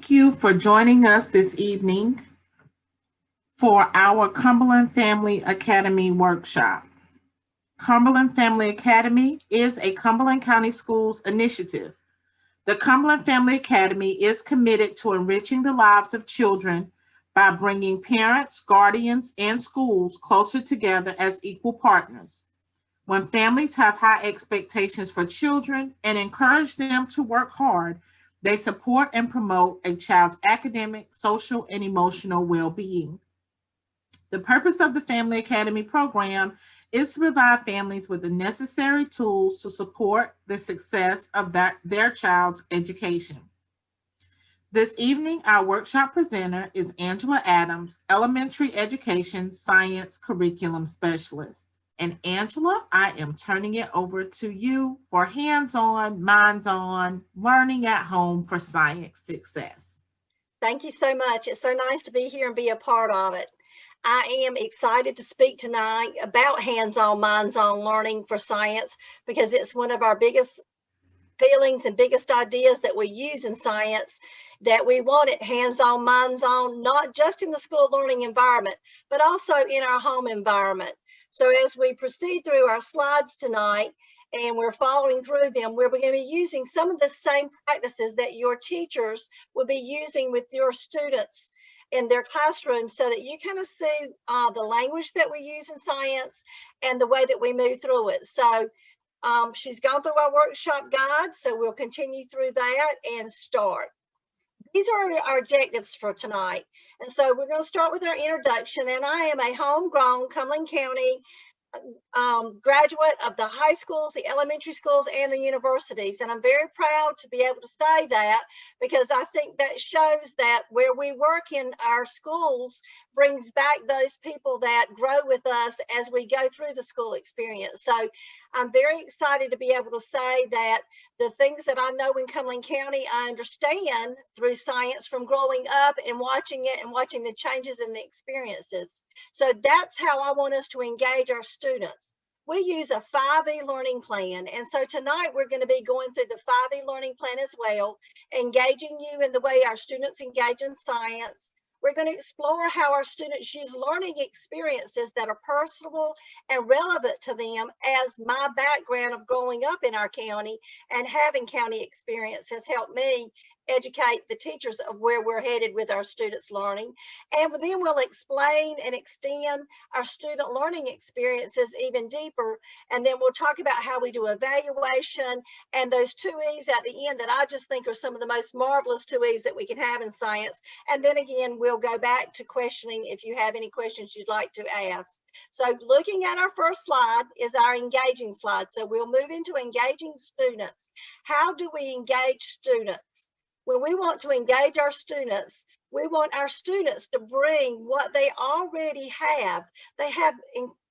Thank you for joining us this evening for our Cumberland Family Academy workshop. Cumberland Family Academy is a Cumberland County Schools initiative. The Cumberland Family Academy is committed to enriching the lives of children by bringing parents, guardians, and schools closer together as equal partners. When families have high expectations for children and encourage them to work hard, they support and promote a child's academic, social, and emotional well-being. The purpose of the Family Academy program is to provide families with the necessary tools to support the success of their child's education. This evening, our workshop presenter is Angela Adams, Elementary Education Science Curriculum Specialist. And Angela, I am turning it over to you for hands-on, minds-on, learning at home for science success. Thank you so much. It's so nice to be here and be a part of it. I am excited to speak tonight about hands-on, minds-on learning for science because it's one of our biggest feelings and biggest ideas that we use in science, that we want it hands-on, minds-on, not just in the school learning environment, but also in our home environment. So as we proceed through our slides tonight and we're following through them, we're going to be using some of the same practices that your teachers will be using with your students in their classrooms so that you kind of see the language that we use in science and the way that we move through it. So she's gone through our workshop guide, so we'll continue through that and start. These are our objectives for tonight. And so we're going to start with our introduction. And I am a homegrown Cumberland County graduate of the high schools, the elementary schools, and the universities. And I'm very proud to be able to say that because I think that shows that where we work in our schools brings back those people that grow with us as we go through the school experience. So I'm very excited to be able to say that the things that I know in Cumberland County, I understand through science from growing up and watching it and watching the changes in the experiences. So that's how I want us to engage our students. We use a 5E learning plan. And so tonight we're going to be going through the 5E learning plan as well, engaging you in the way our students engage in science. We're going to explore how our students use learning experiences that are personal and relevant to them, as my background of growing up in our county and having county experience has helped me educate the teachers of where we're headed with our students' learning. And then we'll explain and extend our student learning experiences even deeper. And then we'll talk about how we do evaluation and those 2E's at the end that I just think are some of the most marvelous 2E's that we can have in science. And then again, we'll go back to questioning if you have any questions you'd like to ask. So looking at our first slide is our engaging slide. So we'll move into engaging students. How do we engage students? When we want to engage our students, we want our students to bring what they already have. They have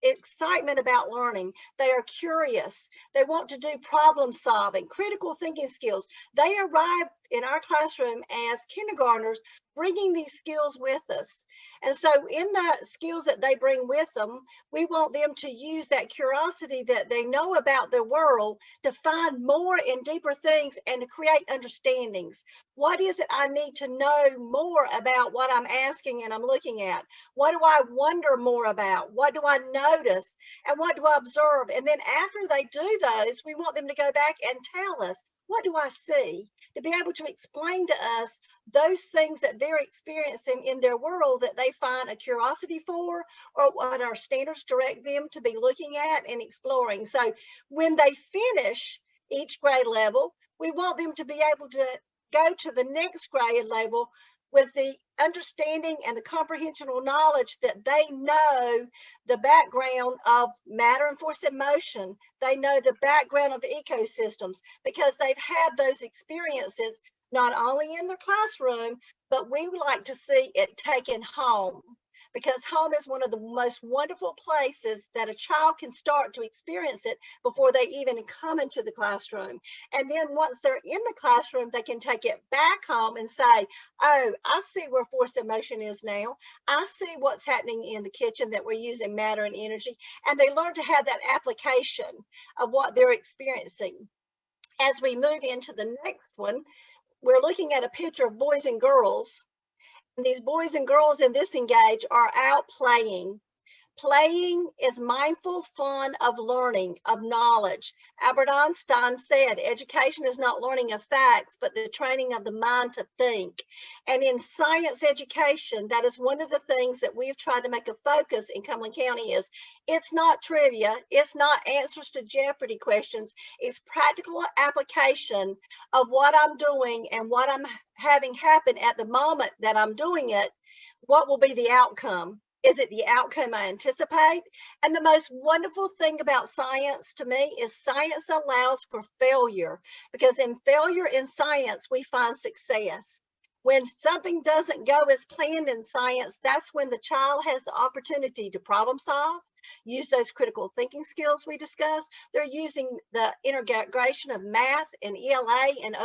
excitement about learning. They are curious. They want to do problem solving, critical thinking skills. They arrive in our classroom as kindergartners, bringing these skills with us. And so in the skills that they bring with them, we want them to use that curiosity that they know about the world to find more and deeper things and to create understandings. What is it I need to know more about what I'm asking and I'm looking at? What do I wonder more about? What do I notice? And what do I observe? And then after they do those, we want them to go back and tell us, what do I see? To be able to explain to us those things that they're experiencing in their world that they find a curiosity for, or what our standards direct them to be looking at and exploring. So when they finish each grade level, we want them to be able to go to the next grade level with the understanding and the comprehensional knowledge that they know the background of matter and force and motion. They know the background of ecosystems because they've had those experiences not only in their classroom, but we would like to see it taken home, because home is one of the most wonderful places that a child can start to experience it before they even come into the classroom. And then once they're in the classroom, they can take it back home and say, oh, I see where force and motion is now. I see what's happening in the kitchen, that we're using matter and energy. And they learn to have that application of what they're experiencing. As we move into the next one, we're looking at a picture of boys and girls. And these boys and girls in this engage are out playing. Playing is mindful fun of learning, of knowledge. Albert Einstein said, education is not learning of facts, but the training of the mind to think. And in science education, that is one of the things that we've tried to make a focus in Cumberland County is it's not trivia, it's not answers to Jeopardy questions, it's practical application of what I'm doing and what I'm having happen at the moment that I'm doing it. What will be the outcome? Is it the outcome I anticipate? And the most wonderful thing about science to me is science allows for failure, because in failure in science, we find success. When something doesn't go as planned in science, that's when the child has the opportunity to problem solve, use those critical thinking skills we discussed. They're using the integration of math and ELA and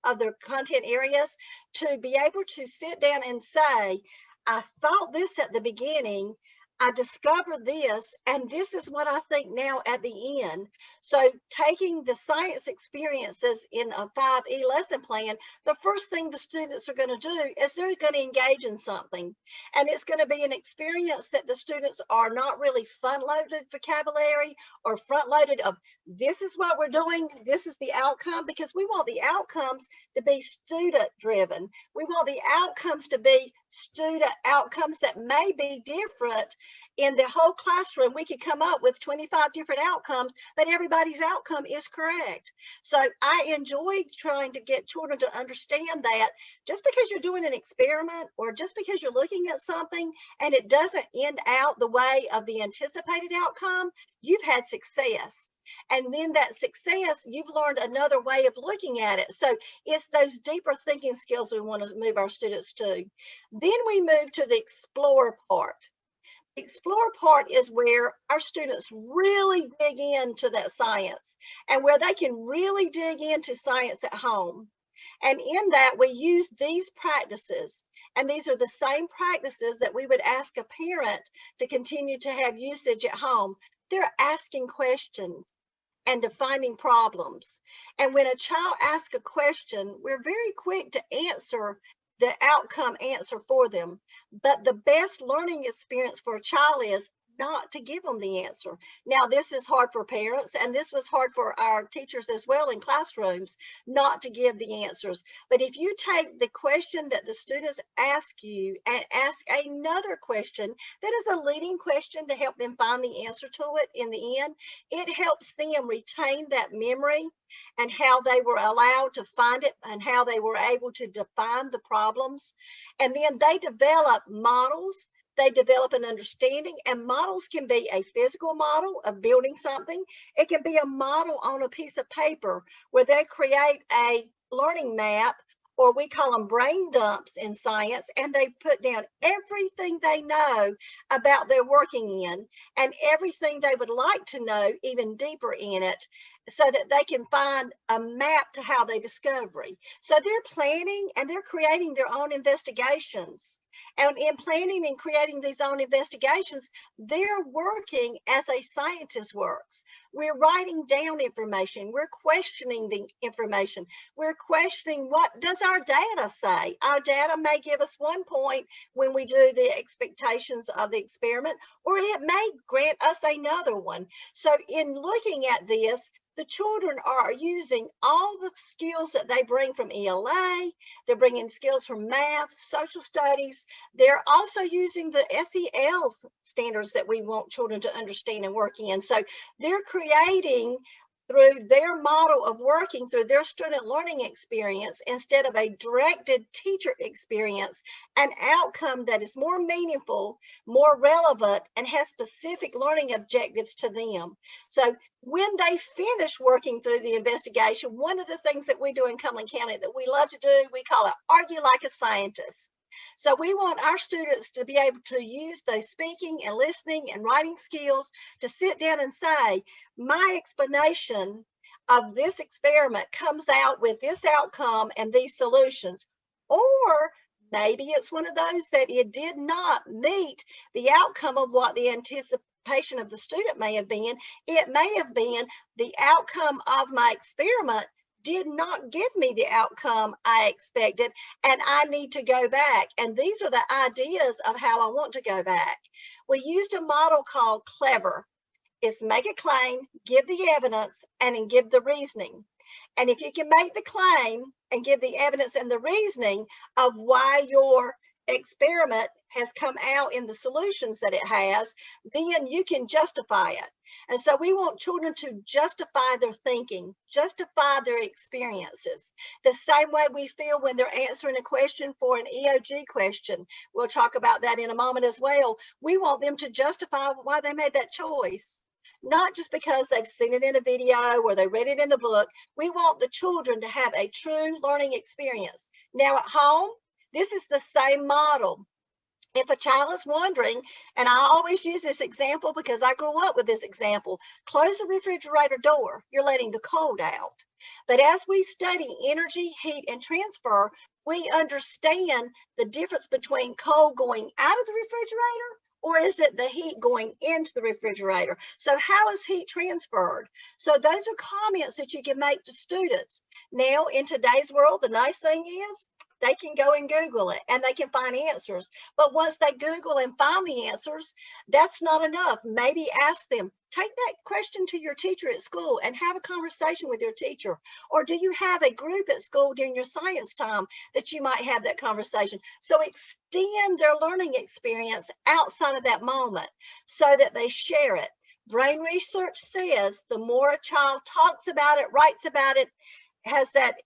other content areas to be able to sit down and say, I thought this at the beginning, I discovered this, and this is what I think now at the end. So taking the science experiences in a 5E lesson plan, the first thing the students are going to do is they're going to engage in something. And it's going to be an experience that the students are not really front-loaded vocabulary or front-loaded of this is what we're doing, this is the outcome, because we want the outcomes to be student-driven. We want the outcomes to be student outcomes that may be different in the whole classroom. We could come up with 25 different outcomes, but everybody's outcome is correct. So I enjoy trying to get children to understand that just because you're doing an experiment or just because you're looking at something and it doesn't end out the way of the anticipated outcome, you've had success. And then that success, you've learned another way of looking at it. So it's those deeper thinking skills we want to move our students to. Then we move to the explore part. The explore part is where our students really dig into that science and where they can really dig into science at home. And in that, we use these practices. And these are the same practices that we would ask a parent to continue to have usage at home. They're asking questions and defining problems. And when a child asks a question, we're very quick to answer the outcome answer for them. But the best learning experience for a child is not to give them the answer. Now, this is hard for parents, and this was hard for our teachers as well in classrooms, not to give the answers. But if you take the question that the students ask you and ask another question that is a leading question to help them find the answer to it in the end, it helps them retain that memory and how they were allowed to find it and how they were able to define the problems. And then they develop models. They develop an understanding, and models can be a physical model of building something. It can be a model on a piece of paper where they create a learning map, or we call them brain dumps in science, and they put down everything they know about their working in and everything they would like to know even deeper in it so that they can find a map to how they discovery. So they're planning and they're creating their own investigations. And in planning and creating these own investigations, they're working as a scientist works. We're writing down information. We're questioning the information. We're questioning, what does our data say? Our data may give us one point when we do the expectations of the experiment, or it may grant us another one. So in looking at this, the children are using all the skills that they bring from ELA. They're bringing skills from math, social studies. They're also using the SEL standards that we want children to understand and work in. So they're creating, through their model of working through their student learning experience, instead of a directed teacher experience, an outcome that is more meaningful, more relevant, and has specific learning objectives to them. So when they finish working through the investigation, one of the things that we do in Cumberland County that we love to do, we call it argue like a scientist. So we want our students to be able to use those speaking and listening and writing skills to sit down and say, my explanation of this experiment comes out with this outcome and these solutions. Or maybe it's one of those that it did not meet the outcome of what the anticipation of the student may have been. It may have been the outcome of my experiment did not give me the outcome I expected, and I need to go back. And these are the ideas of how I want to go back. We used a model called CLEVER. It's make a claim, give the evidence, and then give the reasoning. And if you can make the claim and give the evidence and the reasoning of why your experiment has come out in the solutions that it has, then you can justify it. And so we want children to justify their thinking, justify their experiences, the same way we feel when they're answering a question for an EOG question. We'll talk about that in a moment as well. We want them to justify why they made that choice, not just because they've seen it in a video or they read it in the book. We want the children to have a true learning experience. Now at home, this is the same model. If a child is wondering, and I always use this example because I grew up with this example, close the refrigerator door, you're letting the cold out. But as we study energy, heat, and transfer, we understand the difference between cold going out of the refrigerator, or is it the heat going into the refrigerator? So how is heat transferred? So those are comments that you can make to students. Now, in today's world, the nice thing is they can go and Google it and they can find answers. But once they Google and find the answers, that's not enough. Maybe ask them, take that question to your teacher at school and have a conversation with your teacher. Or do you have a group at school during your science time that you might have that conversation? So extend their learning experience outside of that moment so that they share it. Brain research says the more a child talks about it, writes about it, has that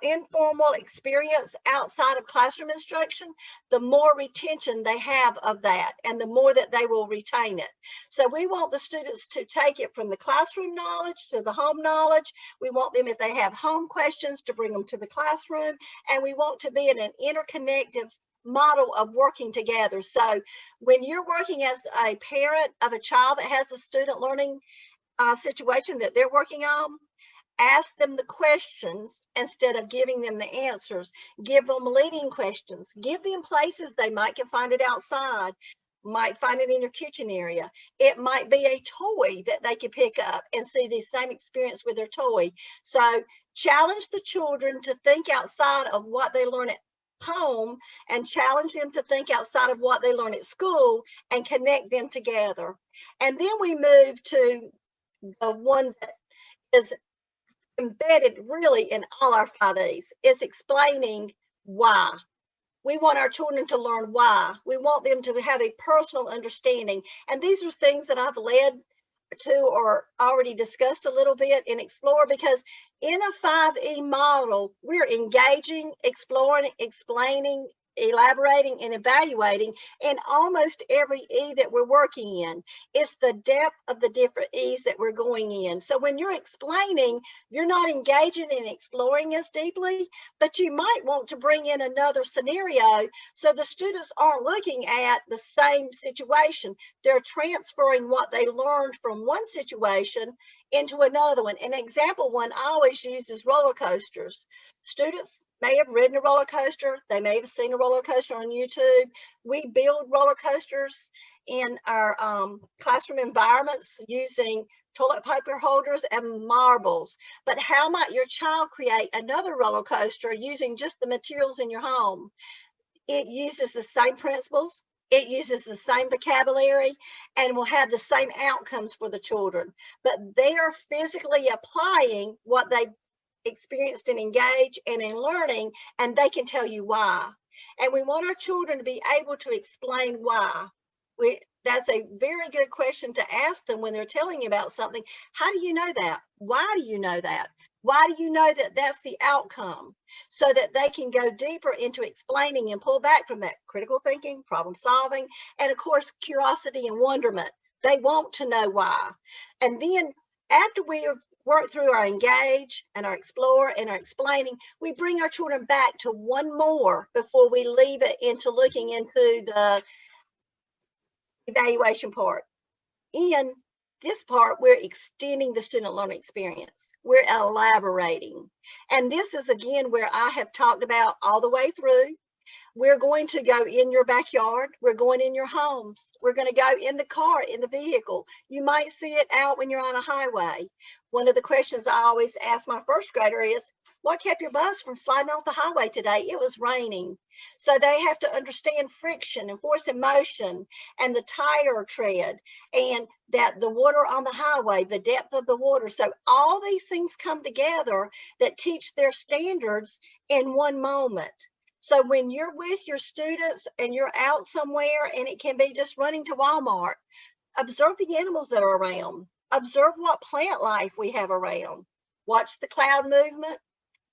informal experience outside of classroom instruction, the more retention they have of that and the more that they will retain it. So we want the students to take it from the classroom knowledge to the home knowledge. We want them, if they have home questions, to bring them to the classroom, and we want to be in an interconnected model of working together. So when you're working as a parent of a child that has a student learning situation that they're working on, ask them the questions instead of giving them the answers. Give them leading questions. Give them places they might can find it outside, might find it in your kitchen area. It might be a toy that they can pick up and see the same experience with their toy. So challenge the children to think outside of what they learn at home and challenge them to think outside of what they learn at school and connect them together. And then we move to the one that is embedded really in all our 5 E's. It's explaining why. We want our children to learn why. We want them to have a personal understanding. And these are things that I've led to or already discussed a little bit in Explore, because in a 5E model, we're engaging, exploring, explaining, elaborating, and evaluating in almost every E that we're working in. It's the depth of the different E's that we're going in. So when you're explaining, you're not engaging and exploring as deeply, but you might want to bring in another scenario so the students aren't looking at the same situation. They're transferring what they learned from one situation into another one. An example one I always use is roller coasters. Students may have ridden a roller coaster. They may have seen a roller coaster on YouTube. We build roller coasters in our classroom environments using toilet paper holders and marbles. But how might your child create another roller coaster using just the materials in your home? It uses the same principles. It uses the same vocabulary and will have the same outcomes for the children. But they are physically applying what they experienced and engaged and in learning, and they can tell you why. And we want our children to be able to explain why. That's a very good question to ask them when they're telling you about something. How do you know that? Why do you know that? Why do you know that that's the outcome? So that they can go deeper into explaining and pull back from that critical thinking, problem solving, and of course, curiosity and wonderment. They want to know why. And then after we have worked through our engage and our explore and our explaining, we bring our children back to one more before we leave it into looking into the evaluation part. In this part, we're extending the student learning experience. We're elaborating. And this is, again, where I have talked about all the way through. We're going to go in your backyard. We're going in your homes. We're going to go in the car, in the vehicle. You might see it out when you're on a highway. One of the questions I always ask my first grader is, what kept your bus from sliding off the highway today? It was raining. So they have to understand friction and force and motion and the tire tread and that the water on the highway, the depth of the water. So all these things come together that teach their standards in one moment. So when you're with your students and you're out somewhere, and it can be just running to Walmart, observe the animals that are around. Observe what plant life we have around. Watch the cloud movement,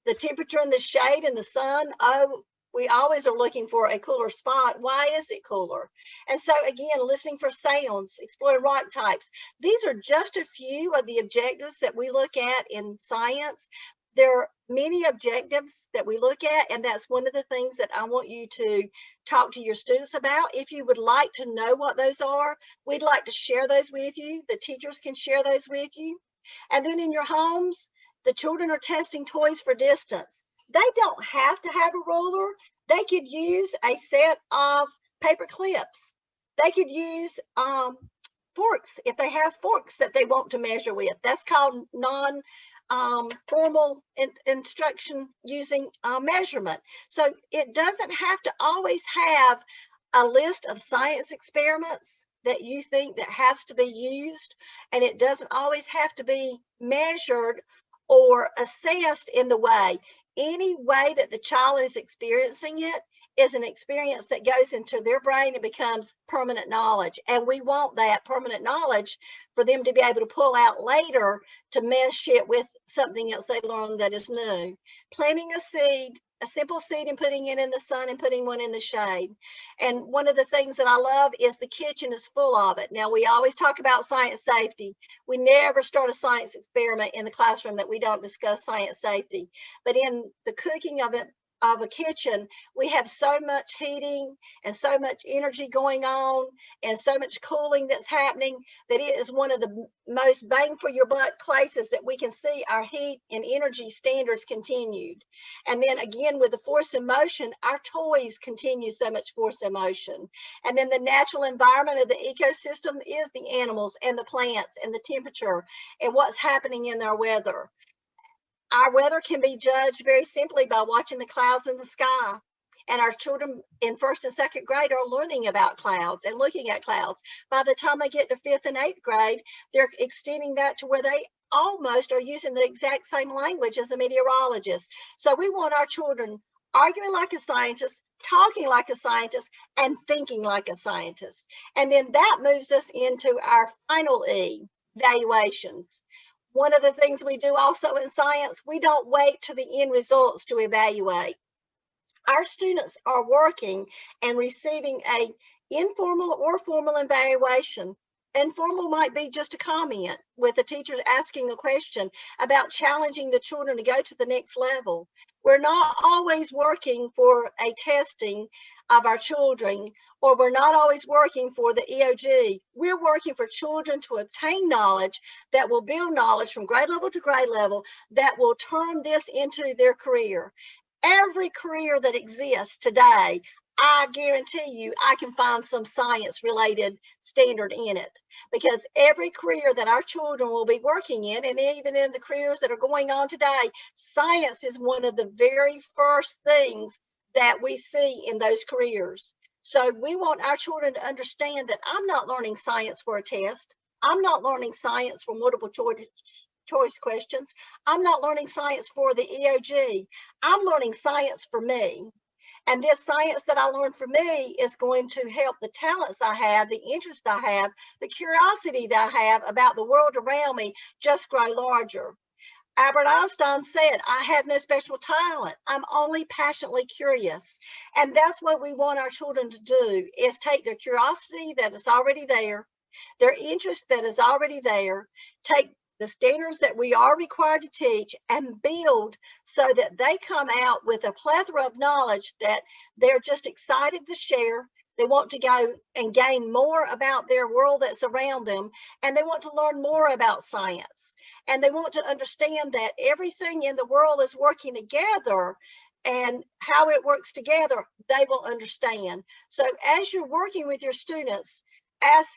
the temperature and the shade and the sun. Oh, we always are looking for a cooler spot. Why is it cooler? And so again, listening for sounds, exploring rock types. These are just a few of the objectives that we look at in science. There are many objectives that we look at, and that's one of the things that I want you to talk to your students about. If you would like to know what those are, we'd like to share those with you. The teachers can share those with you. And then in your homes, the children are testing toys for distance. They don't have to have a ruler. They could use a set of paper clips. They could use forks if they have forks that they want to measure with. That's called formal instruction using measurement. So it doesn't have to always have a list of science experiments that you think that has to be used, and it doesn't always have to be measured or assessed in the way. Any way that the child is experiencing it is an experience that goes into their brain and becomes permanent knowledge. And we want that permanent knowledge for them to be able to pull out later to mesh it with something else they learned that is new. Planting a seed, a simple seed, and putting it in the sun and putting one in the shade. And one of the things that I love is the kitchen is full of it. Now, we always talk about science safety. We never start a science experiment in the classroom that we don't discuss science safety. But in the cooking of a kitchen, we have so much heating and so much energy going on and so much cooling that's happening that it is one of the most bang for your buck places that we can see our heat and energy standards continued. And then again, with the force and motion, our toys continue so much force and motion. And then the natural environment of the ecosystem is the animals and the plants and the temperature and what's happening in our weather. Our weather can be judged very simply by watching the clouds in the sky. And our children in first and second grade are learning about clouds and looking at clouds. By the time they get to fifth and eighth grade, they're extending that to where they almost are using the exact same language as a meteorologist. So we want our children arguing like a scientist, talking like a scientist, and thinking like a scientist. And then that moves us into our final E, valuations. One of the things we do also in science, we don't wait to the end results to evaluate. Our students are working and receiving a informal or formal evaluation. Informal might be just a comment with a teacher asking a question about challenging the children to go to the next level. We're not always working for a testing of our children, or we're not always working for the EOG. We're working for children to obtain knowledge that will build knowledge from grade level to grade level that will turn this into their career. Every career that exists today, I guarantee you, I can find some science related standard in it, because every career that our children will be working in, and even in the careers that are going on today, science is one of the very first things that we see in those careers. So we want our children to understand that I'm not learning science for a test. I'm not learning science for multiple choice questions. I'm not learning science for the EOG. I'm learning science for me. And this science that I learned for me is going to help the talents I have, the interest I have, the curiosity that I have about the world around me just grow larger. Albert Einstein said, I have no special talent. I'm only passionately curious. And that's what we want our children to do, is take their curiosity that is already there, their interest that is already there, take the standards that we are required to teach and build so that they come out with a plethora of knowledge that they're just excited to share. They want to go and gain more about their world that's around them, and they want to learn more about science. And they want to understand that everything in the world is working together and how it works together, they will understand. So as you're working with your students, ask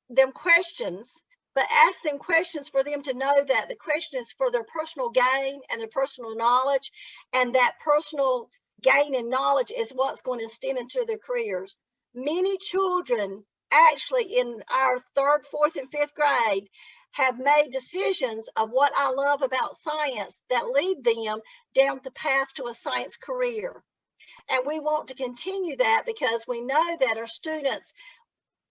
them questions, but ask them questions for them to know that the question is for their personal gain and their personal knowledge, and that personal gain and knowledge is what's going to extend into their careers. Many children actually in our 3rd, 4th, and 5th grade have made decisions of what I love about science that lead them down the path to a science career. And we want to continue that because we know that our students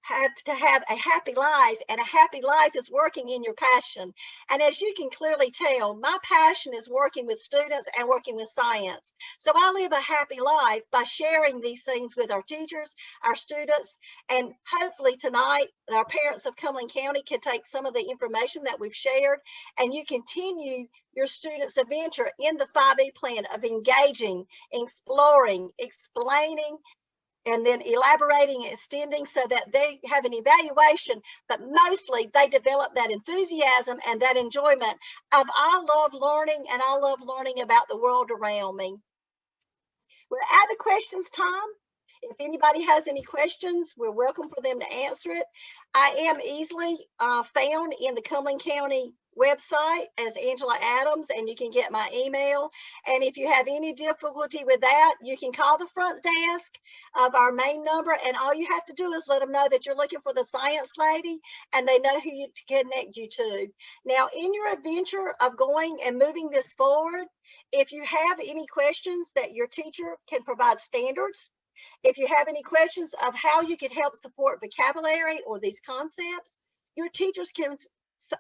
have to have a happy life, and a happy life is working in your passion. And as you can clearly tell, my passion is working with students and working with science. So I live a happy life by sharing these things with our teachers, our students, and hopefully tonight our parents of Cumberland County can take some of the information that we've shared, and you continue your students' adventure in the 5E plan of engaging, exploring, explaining, and then elaborating and extending so that they have an evaluation, but mostly they develop that enthusiasm and that enjoyment of I love learning and I love learning about the world around me. We're at the questions time. If anybody has any questions, we're welcome for them to answer it. I am easily found in the Cumberland County website as Angela Adams, and you can get my email. And if you have any difficulty with that, you can call the front desk of our main number, and all you have to do is let them know that you're looking for the science lady, and they know who to connect you to. Now, in your adventure of going and moving this forward, if you have any questions that your teacher can provide standards, if you have any questions of how you can help support vocabulary or these concepts, your teachers can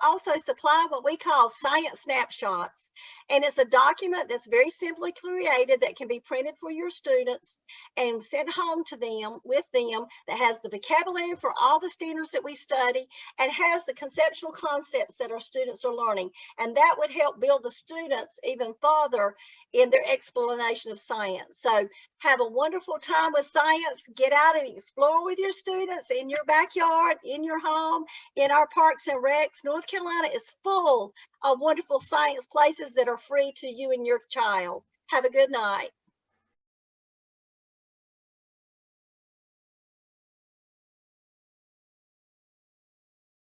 also supply what we call science snapshots. And it's a document that's very simply created that can be printed for your students and sent home to them with them, that has the vocabulary for all the standards that we study and has the conceptual concepts that our students are learning. And that would help build the students even further in their explanation of science. So have a wonderful time with science. Get out and explore with your students in your backyard, in your home, in our parks and recs. North Carolina is full of wonderful science places that are free to you and your child. Have a good night.